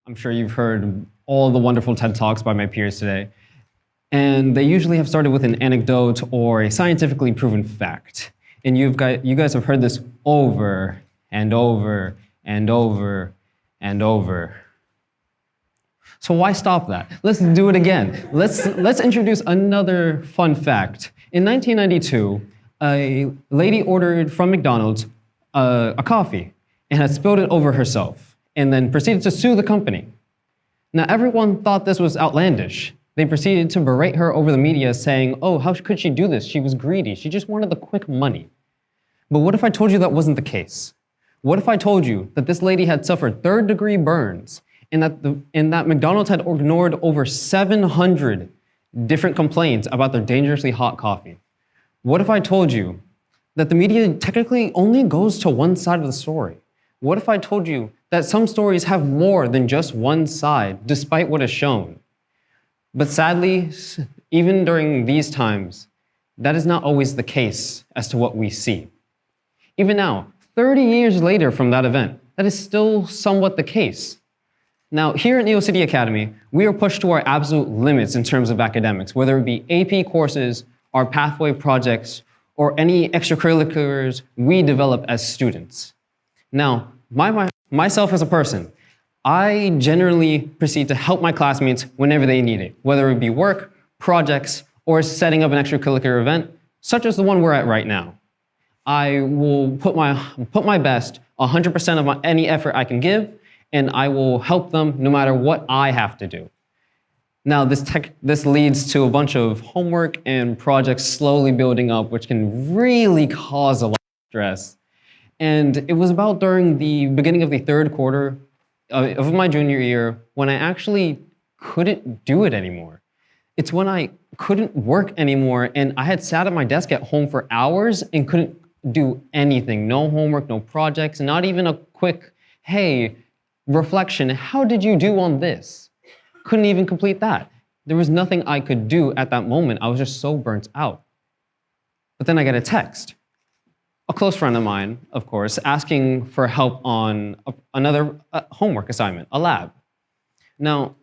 I'm sure you've heard all the wonderful TED Talks by my peers today. And they usually have started with an anecdote or a scientifically proven fact. And you guys have heard this over and over and over and over. So why stop that? Let's do it again. Let's introduce another fun fact. In 1992, a lady ordered from McDonald's a coffee and had spilled it over herself and then proceeded to sue the company. Now, everyone thought this was outlandish. They proceeded to berate her over the media saying, oh, how could she do this? She was greedy. She just wanted the quick money. But what if I told you that wasn't the case? What if I told you that this lady had suffered third-degree burns and that McDonald's had ignored over 700 different complaints about their dangerously hot coffee? What if I told you that the media technically only goes to one side of the story? What if I told you that some stories have more than just one side, despite what is shown? But sadly, even during these times, that is not always the case as to what we see. Even now, 30 years later from that event, that is still somewhat the case. Now, here at NeoCity Academy, we are pushed to our absolute limits in terms of academics, whether it be AP courses, our pathway projects, or any extracurriculars we develop as students. Now, myself as a person, I generally proceed to help my classmates whenever they need it, whether it be work, projects, or setting up an extracurricular event, such as the one we're at right now. I will put my best, 100% of any effort I can give, and I will help them no matter what I have to do. Now, this leads to a bunch of homework and projects slowly building up, which can really cause a lot of stress. And it was about during the beginning of the third quarter of my junior year when I actually couldn't do it anymore. It's when I couldn't work anymore, and I had sat at my desk at home for hours and couldn't do anything. No homework, no projects, not even a quick, hey, reflection, how did you do on this? Couldn't even complete that. There was nothing I could do at that moment. I was just so burnt out. But then I get a text. A close friend of mine, of course, asking for help on another homework assignment, a lab. Now,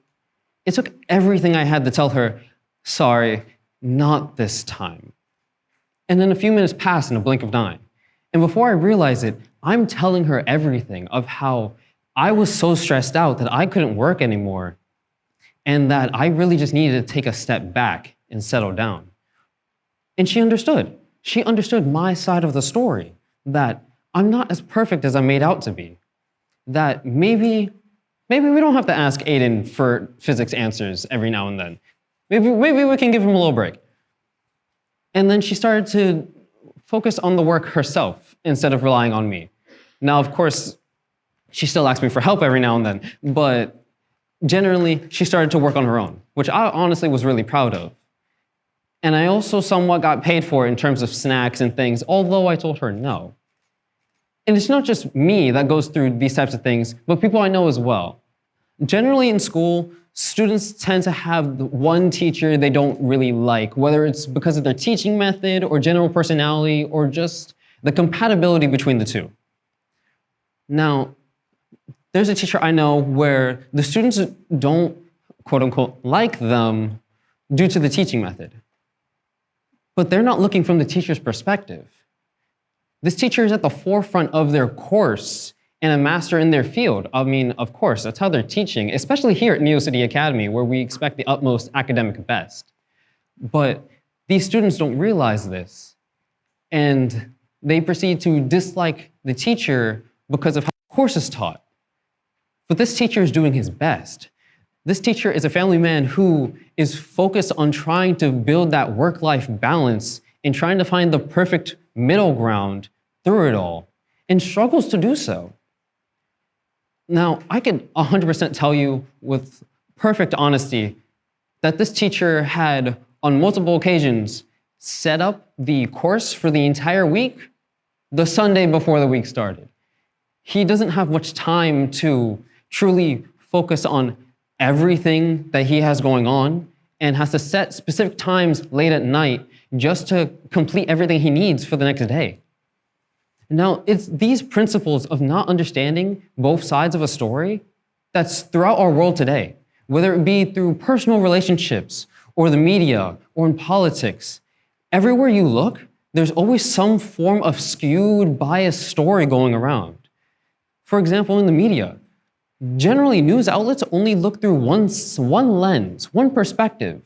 it took everything I had to tell her, sorry, not this time. And then a few minutes passed in a blink of an eye. And before I realized it, I'm telling her everything of how I was so stressed out that I couldn't work anymore and that I really just needed to take a step back and settle down. And she understood. She understood my side of the story, that I'm not as perfect as I'm made out to be, that maybe we don't have to ask Ayden for physics answers every now and then. Maybe we can give him a little break. And then she started to focus on the work herself instead of relying on me. Now, of course, she still asks me for help every now and then, but generally, she started to work on her own, which I honestly was really proud of. And I also somewhat got paid for it in terms of snacks and things, although I told her no. And it's not just me that goes through these types of things, but people I know as well. Generally in school, students tend to have one teacher they don't really like, whether it's because of their teaching method or general personality or just the compatibility between the two. Now, there's a teacher I know where the students don't, quote unquote, like them due to the teaching method. But they're not looking from the teacher's perspective. This teacher is at the forefront of their course and a master in their field. I mean, of course, that's how they're teaching, especially here at NeoCity Academy, where we expect the utmost academic best. But these students don't realize this, and they proceed to dislike the teacher because of how the course is taught. But this teacher is doing his best. This teacher is a family man who is focused on trying to build that work-life balance and trying to find the perfect middle ground through it all, and struggles to do so. Now, I can 100% tell you with perfect honesty that this teacher had, on multiple occasions, set up the course for the entire week the Sunday before the week started. He doesn't have much time to truly focus on everything that he has going on and has to set specific times late at night just to complete everything he needs for the next day. Now, it's these principles of not understanding both sides of a story that's throughout our world today, whether it be through personal relationships or the media or in politics. Everywhere you look, there's always some form of skewed, biased story going around. For example, in the media, generally news outlets only look through one lens, one perspective,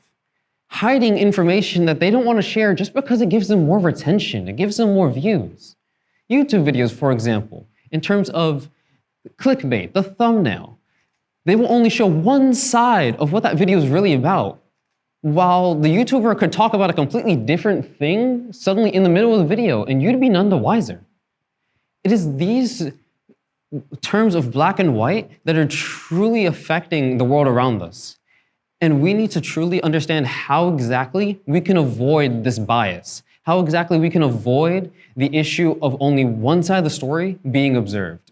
hiding information that they don't want to share just because it gives them more attention, it gives them more views. YouTube videos, for example, in terms of clickbait, the thumbnail, they will only show one side of what that video is really about, while the YouTuber could talk about a completely different thing suddenly in the middle of the video, and you'd be none the wiser. It is these terms of black and white that are truly affecting the world around us. And we need to truly understand how exactly we can avoid this bias, how exactly we can avoid the issue of only one side of the story being observed.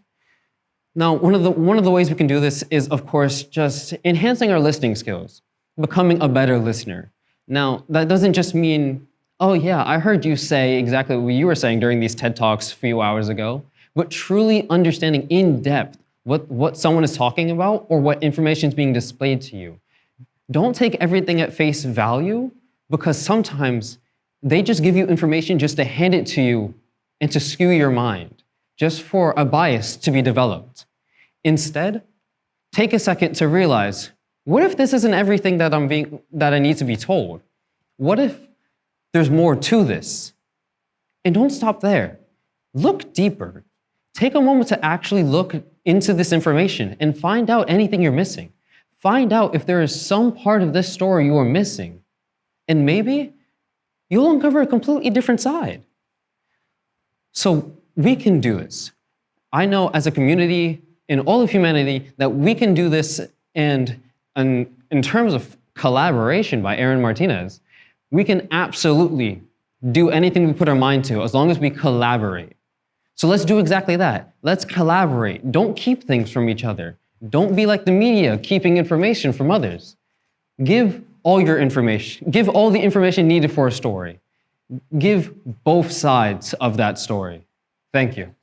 Now, one of the ways we can do this is, of course, just enhancing our listening skills, becoming a better listener. Now, that doesn't just mean, oh yeah, I heard you say exactly what you were saying during these TED Talks a few hours ago, but truly understanding in depth what someone is talking about or what information is being displayed to you. Don't take everything at face value, because sometimes they just give you information just to hand it to you and to skew your mind, just for a bias to be developed. Instead, take a second to realize, what if this isn't everything that I need to be told? What if there's more to this? And don't stop there. Look deeper. Take a moment to actually look into this information and find out anything you're missing. Find out if there is some part of this story you are missing. And maybe you'll uncover a completely different side. So we can do this. I know as a community, in all of humanity, that we can do this, and in terms of collaboration by Aaron Martinez, we can absolutely do anything we put our mind to as long as we collaborate. So let's do exactly that. Let's collaborate. Don't keep things from each other. Don't be like the media, keeping information from others. Give all your information. Give all the information needed for a story. Give both sides of that story. Thank you.